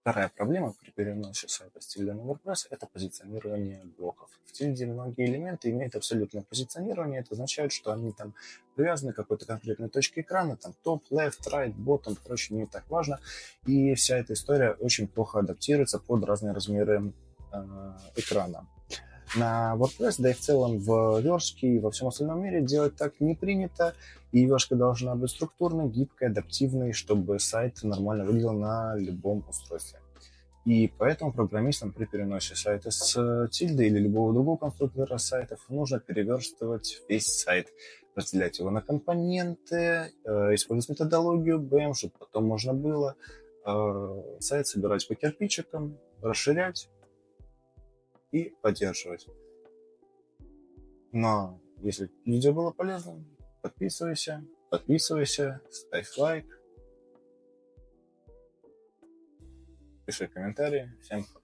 Вторая проблема при переносе сайта с Tilda на WordPress — это позиционирование блоков. В Tilda многие элементы имеют абсолютное позиционирование. Это означает, что они там привязаны к какой-то конкретной точке экрана, там топ, left, right, bottom, короче, не так важно. И вся эта история очень плохо адаптируется под разные размеры экрана. На WordPress, да и в целом в верстке и во всем остальном мире делать так не принято, и верстка должна быть структурной, гибкой, адаптивной, чтобы сайт нормально выглядел на любом устройстве. И поэтому программистам при переносе сайта с тильды или любого другого конструктора сайтов нужно переверстывать весь сайт, разделять его на компоненты, использовать методологию BEM, чтобы потом можно было сайт собирать по кирпичикам, расширять и поддерживать. Но если видео было полезным, подписывайся, ставь лайк, пиши комментарии. Всем пока.